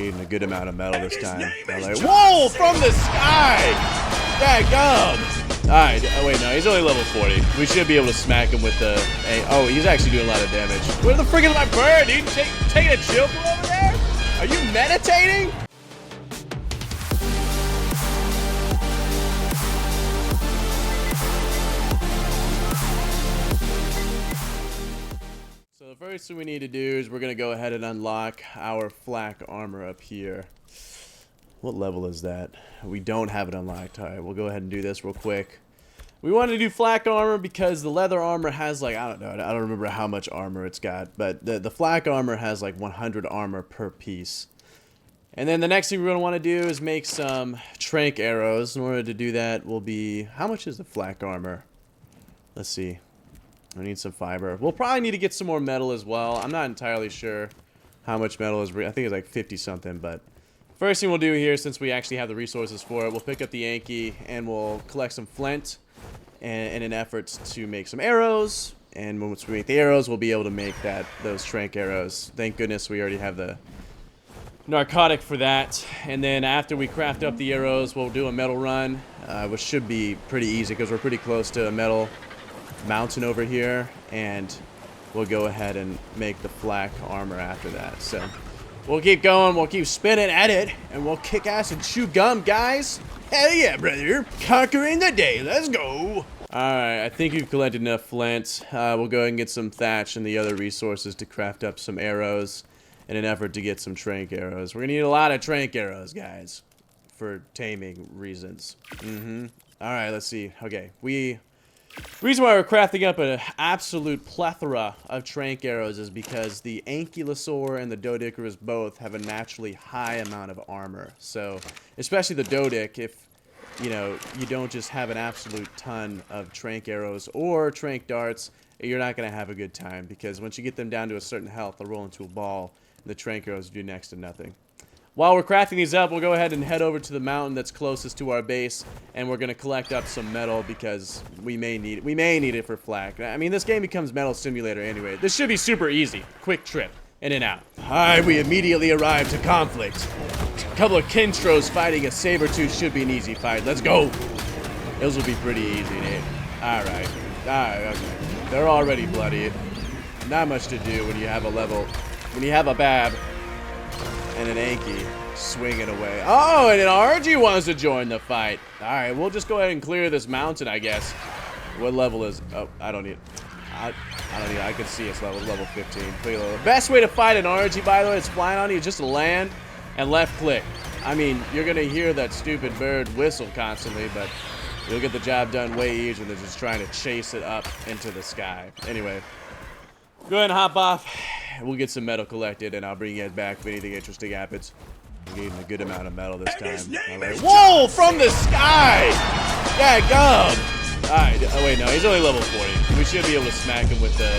Getting a good amount of metal this time. Like, whoa! From the sky! Dadgum! Alright, oh wait, no, he's only level 40. We should be able to smack him with the... oh, he's actually doing a lot of damage. Where the frick is my bird, dude? Taking a chill pill over there? Are you meditating? So the first thing we need to do is we're going to go ahead and unlock our flak armor up here. What level is that? We don't have it unlocked. Alright, we'll go ahead and do this real quick. We wanted to do flak armor because the leather armor has like, I don't know, I don't remember how much armor it's got, but the flak armor has like 100 armor per piece. And then the next thing we're going to want to do is make some trank arrows. In order to do that will be, how much is the flak armor? Let's see. I need some fiber. We'll probably need to get some more metal as well. I'm not entirely sure how much metal is, I think it's like 50 something, but first thing we'll do here, since we actually have the resources for it, we'll pick up the Anky and we'll collect some flint in an effort to make some arrows. And once we make the arrows, we'll be able to make those trank arrows. Thank goodness we already have the narcotic for that. And then after we craft up the arrows, we'll do a metal run, which should be pretty easy because we're pretty close to a metal mountain over here. And we'll go ahead and make the flak armor after that. So we'll keep going, we'll keep spinning at it, and we'll kick ass and chew gum, guys. Hell yeah, brother. Conquering the day, let's go. Alright, I think you've collected enough flint. We'll go ahead and get some thatch and the other resources to craft up some arrows in an effort to get some trank arrows. We're gonna need a lot of trank arrows, guys, for taming reasons. Alright, let's see. Okay, the reason why we're crafting up an absolute plethora of trank arrows is because the Ankylosaur and the Doedicurus both have a naturally high amount of armor. So, especially the Doedic, if, you know, you don't just have an absolute ton of trank arrows or trank darts, you're not going to have a good time. Because once you get them down to a certain health, they'll roll into a ball, and the trank arrows do next to nothing. While we're crafting these up, we'll go ahead and head over to the mountain that's closest to our base, and we're gonna collect up some metal because we may need it for flak. I mean, this game becomes metal simulator anyway. This should be super easy. Quick trip, in and out. Alright, we immediately arrive to conflict. A couple of kinstros fighting a saber-tooth should be an easy fight. Let's go! Those will be pretty easy, Nate. Alright, okay. They're already bloody. Not much to do when you have a Bab and an Anky swinging away. Oh, and an RG wants to join the fight. Alright, we'll just go ahead and clear this mountain, I guess. What level is... Oh, I don't need... I can see it's level 15. The best way to fight an RG, by the way, is flying on you, just to land and left click. I mean, you're gonna hear that stupid bird whistle constantly, but you'll get the job done way easier than just trying to chase it up into the sky. Anyway, go ahead and hop off. We'll get some metal collected, and I'll bring you guys back if anything interesting happens. We're getting a good amount of metal this time. Right. Whoa! From the sky! Dadgum! Alright, oh wait, no, he's only level 40. We should be able to smack him with the...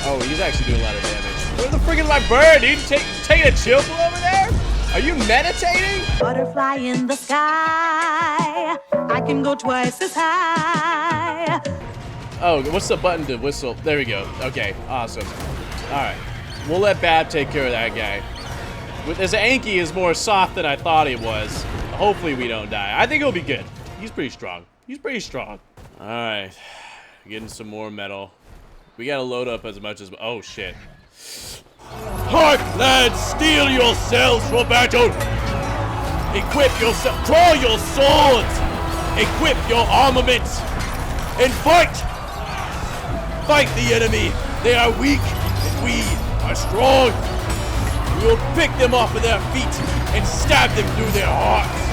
oh, he's actually doing a lot of damage. Where the frick is my bird, dude? Taking a chill pill over there? Are you meditating? Butterfly in the sky. I can go twice as high. Oh, what's the button to whistle? There we go. Okay, awesome. Alright. We'll let Bab take care of that guy. This Anky is more soft than I thought he was. Hopefully we don't die. I think he'll be good. He's pretty strong. Alright. Getting some more metal. We gotta load up as much as... Oh, shit. Hark, lads! Steel yourselves for battle! Equip yourself... Draw your swords! Equip your armaments! And fight! Fight the enemy! They are weak, and we are strong. We will pick them off of their feet and stab them through their hearts.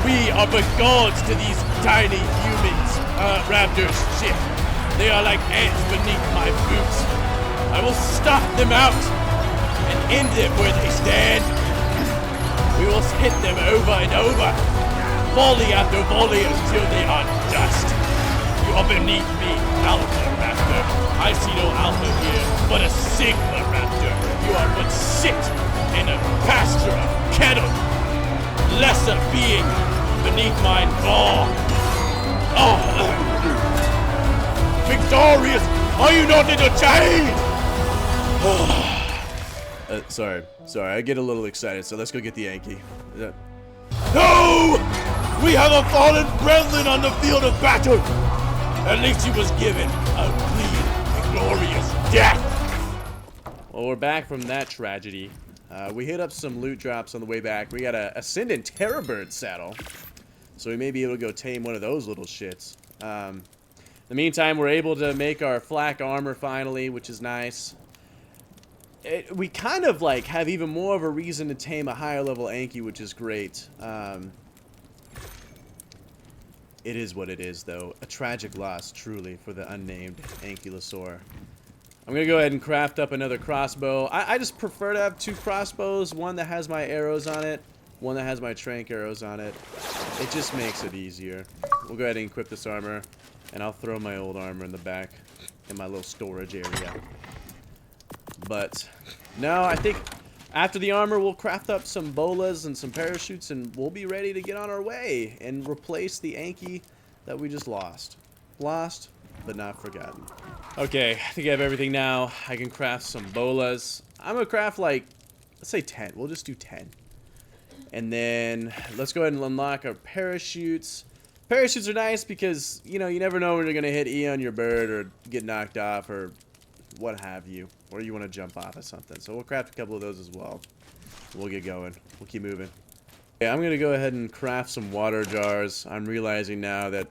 We are but gods to these tiny humans. Raptors, shit. They are like ants beneath my boots. I will stop them out and end them where they stand. We will hit them over and over, volley after volley until they are dust. You are beneath me, Alpha Raptor. I see no Alpha here, but a Sigma Raptor. You are but shit in a pasture of cattle. Lesser being beneath my paw. Oh, victorious! Are you not entertained? Sorry, I get a little excited, so let's go get the Anky. No! We have a fallen brethren on the field of battle! At least he was given a clean and glorious death! Well, we're back from that tragedy. We hit up some loot drops on the way back. We got a Ascended Terrorbird saddle, so we may be able to go tame one of those little shits. In the meantime, we're able to make our flak armor finally, which is nice. We kind of like have even more of a reason to tame a higher level Anky, which is great. It is what it is, though. A tragic loss, truly, for the unnamed Ankylosaur. I'm gonna go ahead and craft up another crossbow. I just prefer to have 2 crossbows, one that has my arrows on it, one that has my trank arrows on it. It just makes it easier. We'll go ahead and equip this armor, and I'll throw my old armor in the back in my little storage area. But no, I think after the armor, we'll craft up some bolas and some parachutes, and we'll be ready to get on our way and replace the Anky that we just lost. Lost, but not forgotten. Okay, I think I have everything now. I can craft some bolas. I'm gonna craft like, let's say 10. We'll just do 10. And then let's go ahead and unlock our parachutes. Parachutes are nice because, you know, you never know when you're gonna hit E on your bird or get knocked off or what have you, or you want to jump off of something. So we'll craft a couple of those as well. We'll get going. We'll keep moving. Yeah, I'm gonna go ahead and craft some water jars. I'm realizing now that,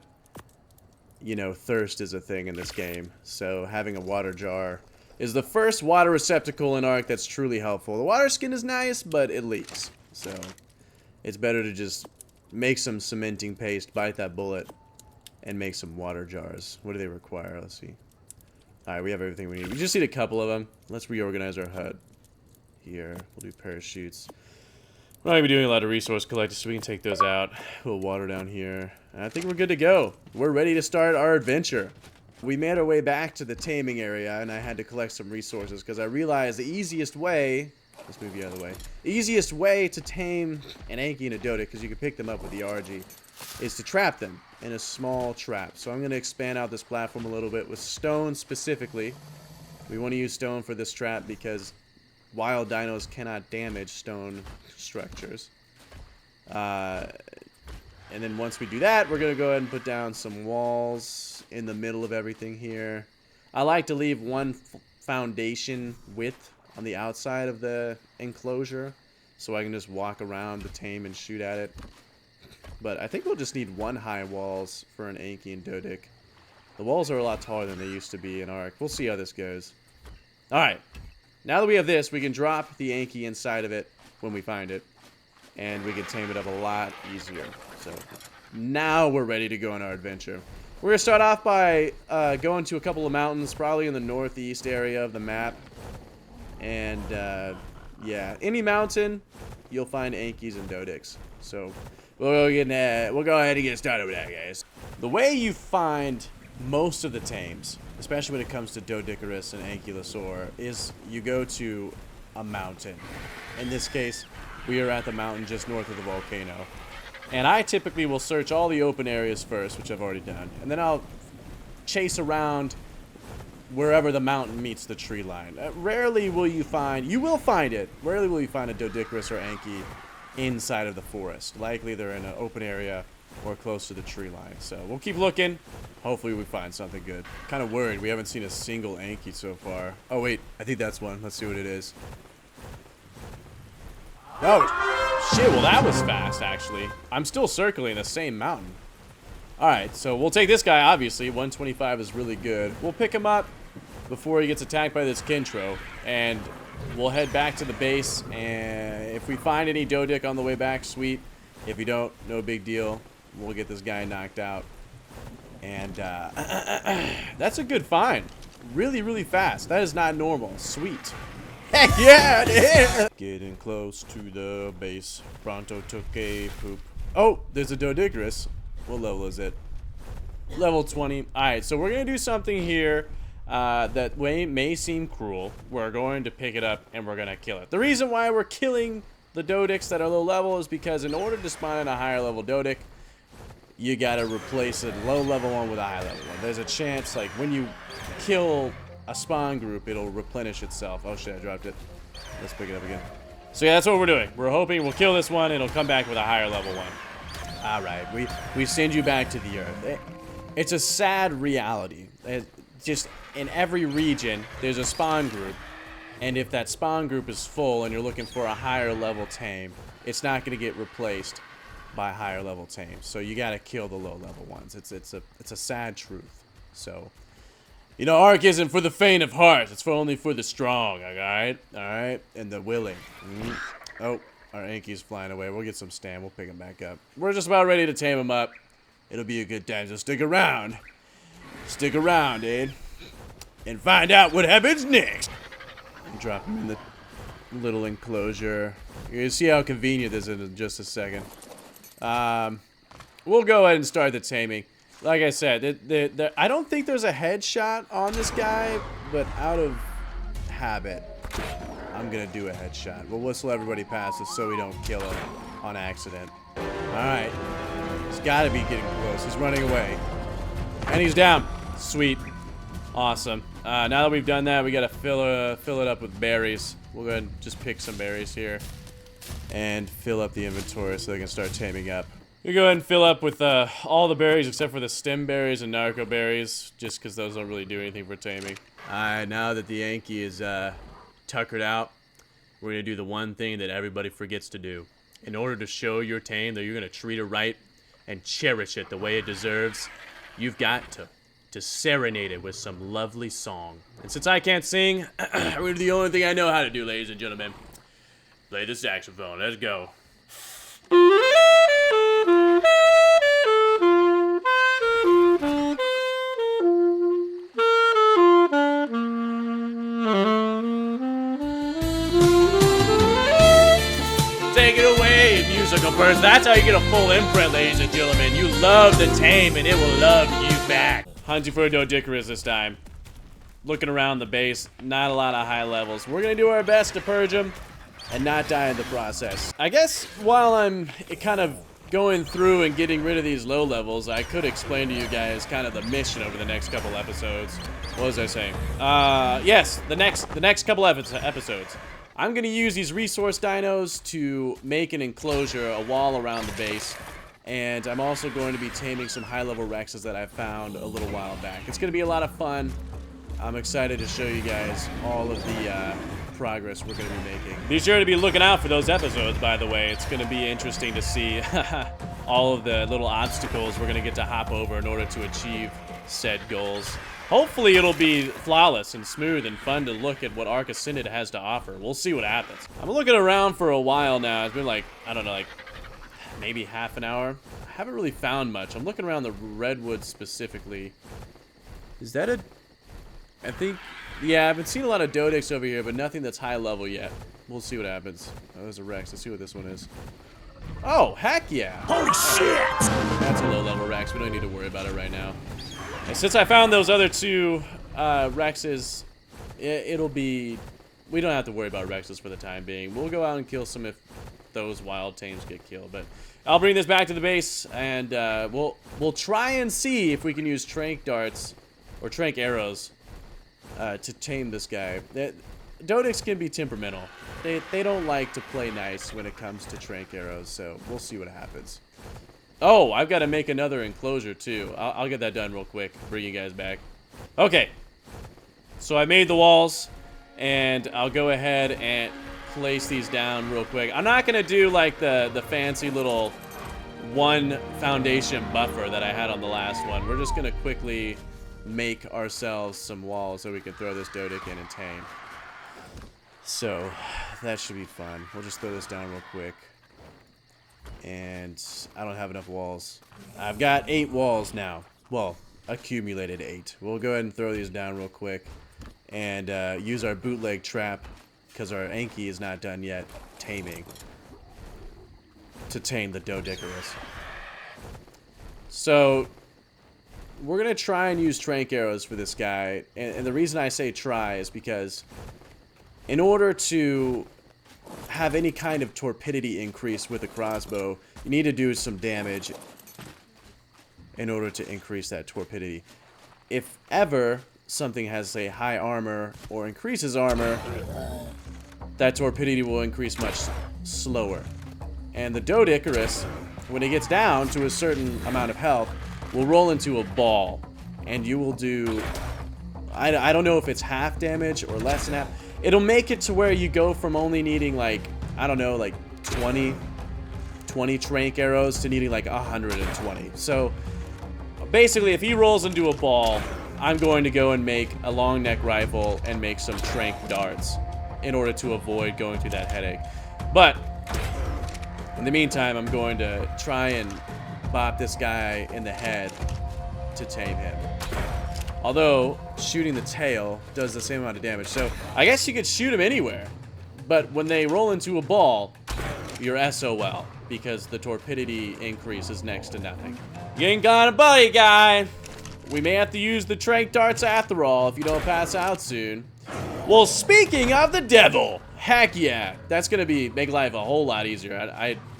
you know, thirst is a thing in this game. So having a water jar is the first water receptacle in Ark that's truly helpful. The water skin is nice, but it leaks. So it's better to just make some cementing paste, bite that bullet, and make some water jars. What do they require? Let's see. Alright, we have everything we need. We just need a couple of them. Let's reorganize our hut. Here, we'll do parachutes. We're not going to be doing a lot of resource collecting, so we can take those out. We'll water down here. And I think we're good to go. We're ready to start our adventure. We made our way back to the taming area, and I had to collect some resources, because I realized the easiest way... Let's move you out of the way. The easiest way to tame an Anky and a Doedic, because you can pick them up with the RG, is to trap them in a small trap. So I'm going to expand out this platform a little bit with stone specifically. We want to use stone for this trap because wild dinos cannot damage stone structures. And then once we do that, we're going to go ahead and put down some walls in the middle of everything here. I like to leave one foundation width on the outside of the enclosure so I can just walk around the tame and shoot at it. But I think we'll just need 1 high walls for an Anky and Doedic. The walls are a lot taller than they used to be in Ark. We'll see how this goes. Alright. Now that we have this, we can drop the Anky inside of it when we find it. And we can tame it up a lot easier. So, now we're ready to go on our adventure. We're going to start off by going to a couple of mountains, probably in the northeast area of the map. And, yeah, any mountain, you'll find Ankys and Doedics. So... we'll go ahead and get started with that, guys. The way you find most of the tames, especially when it comes to Doedicurus and Ankylosaur, is you go to a mountain. In this case, we are at the mountain just north of the volcano. And I typically will search all the open areas first, which I've already done. And then I'll chase around wherever the mountain meets the tree line. Rarely will you find, you will find it, rarely will you find a Doedicurus or Anky inside of the forest. Likely they're in an open area or close to the tree line. So we'll keep looking. Hopefully we find something good. Kind of worried. We haven't seen a single Anky so far. Oh wait, I think that's one. Let's see what it is. Oh, shit. Well, that was fast, actually. I'm still circling the same mountain. Alright, so we'll take this guy, obviously. 125 is really good. We'll pick him up before he gets attacked by this Kintro. And we'll head back to the base, and if we find any Doedic on the way back, sweet. If we don't, no big deal. We'll get this guy knocked out. And that's a good find. Really, really fast. That is not normal. Sweet. Heck yeah, it is! Getting close to the base. Pronto took a poop. Oh, there's a Doedicurus. What level is it? Level 20. Alright, so we're going to do something here that may seem cruel. We're going to pick it up and we're going to kill it. The reason why we're killing the Doedics that are low level is because in order to spawn in a higher level Doedic, you got to replace a low level one with a high level one. There's a chance, like, when you kill a spawn group, it'll replenish itself. Oh shit, I dropped it. Let's pick it up again. So yeah, that's what we're doing. We're hoping we'll kill this one and it'll come back with a higher level one. All right, we send you back to the Earth. It's a sad reality. Just in every region, there's a spawn group. And if that spawn group is full and you're looking for a higher level tame, it's not going to get replaced by higher level tames. So you got to kill the low level ones. It's a sad truth. So, you know, Ark isn't for the faint of heart. It's only for the strong, all right? All right? And the willing. Oh, our Anky's flying away. We'll get some stam. We'll pick him back up. We're just about ready to tame him up. It'll be a good time, so stick around. Stick around, dude. And find out what happens next. Drop him in the little enclosure. You're gonna see how convenient this is in just a second. We'll go ahead and start the taming. Like I said, I don't think there's a headshot on this guy, but out of habit, I'm gonna do a headshot. We'll whistle everybody past us so we don't kill him on accident. Alright. He's gotta be getting close. He's running away. And he's down. Sweet. Awesome. Now that we've done that, we gotta fill it up with berries. We'll go ahead and just pick some berries here and fill up the inventory so they can start taming up. We go ahead and fill up with all the berries except for the stem berries and narco berries, just because those don't really do anything for taming. Alright, now that the Anky is tuckered out, we're gonna do the one thing that everybody forgets to do. In order to show your tame that you're gonna treat it right and cherish it the way it deserves, you've got to serenade it with some lovely song. And since I can't sing, I'm gonna do the only thing I know how to do, ladies and gentlemen. Play the saxophone. Let's go. Take it away, musical person. That's how you get a full imprint, ladies and gentlemen. You love the tame, and it will love you back. Hunting for a Doedicurus this time. Looking around the base, not a lot of high levels. We're gonna do our best to purge them and not die in the process. I guess while I'm kind of going through and getting rid of these low levels, I could explain to you guys kind of the mission over the next couple episodes. What was I saying? Yes, the next couple episodes. I'm gonna use these resource dinos to make an enclosure, a wall around the base. And I'm also going to be taming some high-level Rexes that I found a little while back. It's going to be a lot of fun. I'm excited to show you guys all of the progress we're going to be making. Be sure to be looking out for those episodes, by the way. It's going to be interesting to see all of the little obstacles we're going to get to hop over in order to achieve said goals. Hopefully it'll be flawless and smooth and fun to look at what Ark Ascended has to offer. We'll see what happens. I'm looking around for a while now. It's been like, I don't know, like maybe half an hour. I haven't really found much. I'm looking around the redwoods specifically. Is that a... I think... Yeah, I've been seeing a lot of Doedics over here, but nothing that's high level yet. We'll see what happens. Oh, there's a Rex. Let's see what this one is. Oh, heck yeah! Holy shit! That's a low level Rex. We don't need to worry about it right now. And since I found those other two Rexes, it'll be... We don't have to worry about Rexes for the time being. We'll go out and kill some if those wild tames get killed, but I'll bring this back to the base, and we'll try and see if we can use trank darts or trank arrows to tame this guy. Doedics can be temperamental. They don't like to play nice when it comes to trank arrows, so we'll see what happens. Oh, I've got to make another enclosure too. I'll get that done real quick. Bring you guys back. Okay, so I made the walls, and I'll go ahead and place these down real quick. I'm not gonna do like the fancy little one foundation buffer that I had on the last one. We're just gonna quickly make ourselves some walls so we can throw this Doedic in and tame. So that should be fun. We'll just throw this down real quick. And I don't have enough walls. I've got 8 walls now. Well, accumulated 8. We'll go ahead and throw these down real quick and use our bootleg trap, because our Anky is not done yet taming, to tame the Doedicurus. So we're gonna try and use trank arrows for this guy, and the reason I say try is because in order to have any kind of torpidity increase with a crossbow, you need to do some damage in order to increase that torpidity. If ever something has, say, high armor or increases armor, that torpidity will increase much slower. And the Doedicurus, when it gets down to a certain amount of health, will roll into a ball. And you will do... I don't know if it's half damage or less than half. It'll make it to where you go from only needing, like, I don't know, like 20 trank arrows to needing like 120. So basically, if he rolls into a ball, I'm going to go and make a long neck rifle and make some trank darts in order to avoid going through that headache. But in the meantime, I'm going to try and bop this guy in the head to tame him. Although shooting the tail does the same amount of damage. So I guess you could shoot him anywhere. But when they roll into a ball, you're SOL, because the torpidity increase is next to nothing. You ain't got a buddy, guy. We may have to use the trank darts after all if you don't pass out soon. Well, speaking of the devil, heck yeah. That's going to make life a whole lot easier.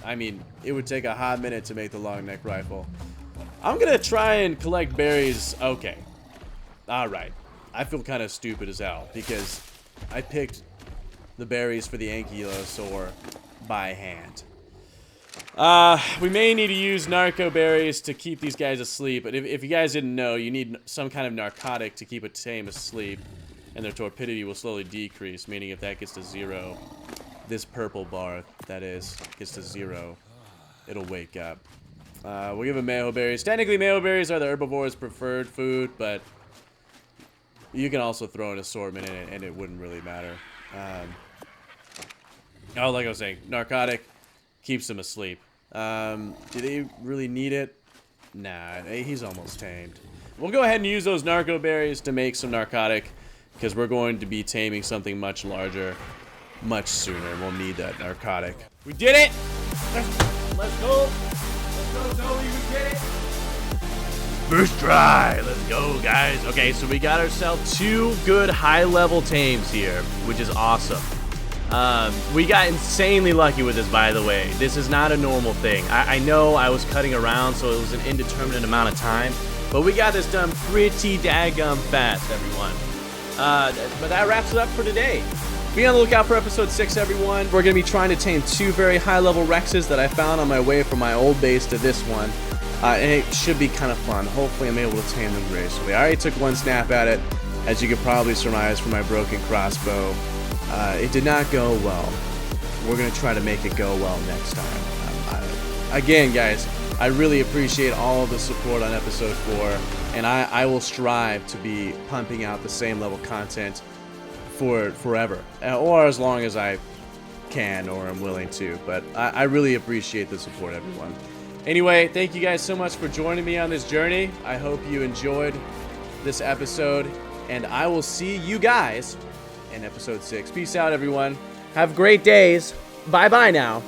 I mean, it would take a hot minute to make the long neck rifle. I'm going to try and collect berries. Okay. Alright. I feel kind of stupid as hell because I picked the berries for the Ankylosaur by hand. We may need to use narco berries to keep these guys asleep, but if you guys didn't know, you need some kind of narcotic to keep a tame asleep, and their torpidity will slowly decrease, meaning if that gets to 0, this purple bar, that is, gets to 0, it'll wake up. We'll give them mayo berries. Technically, mayo berries are the herbivore's preferred food, but you can also throw an assortment in it, and it wouldn't really matter. Oh, like I was saying, narcotic keeps them asleep. Do they really need it? Nah, he's almost tamed. We'll go ahead and use those narco berries to make some narcotic, because we're going to be taming something much larger, much sooner. We'll need that narcotic. We did it! Let's go! Let's go, Zoe, we did it! First try, let's go, guys. Okay, so we got ourselves 2 good high-level tames here, which is awesome. We got insanely lucky with this, by the way. This is not a normal thing. I know I was cutting around, so it was an indeterminate amount of time, but we got this done pretty daggum fast, everyone. But that wraps it up for today. Be on the lookout for episode 6, everyone. We're going to be trying to tame 2 very high-level Rexes that I found on my way from my old base to this one. And it should be kind of fun. Hopefully I'm able to tame them gracefully. I already took one snap at it, as you could probably surmise from my broken crossbow. It did not go well. We're going to try to make it go well next time. Again, guys, I really appreciate all of the support on episode 4, and I will strive to be pumping out the same level content for forever, or as long as I can or am willing to. But I really appreciate the support, everyone. Anyway, thank you guys so much for joining me on this journey. I hope you enjoyed this episode, and I will see you guys in episode 6. Peace out, everyone. Have great days. Bye-bye now.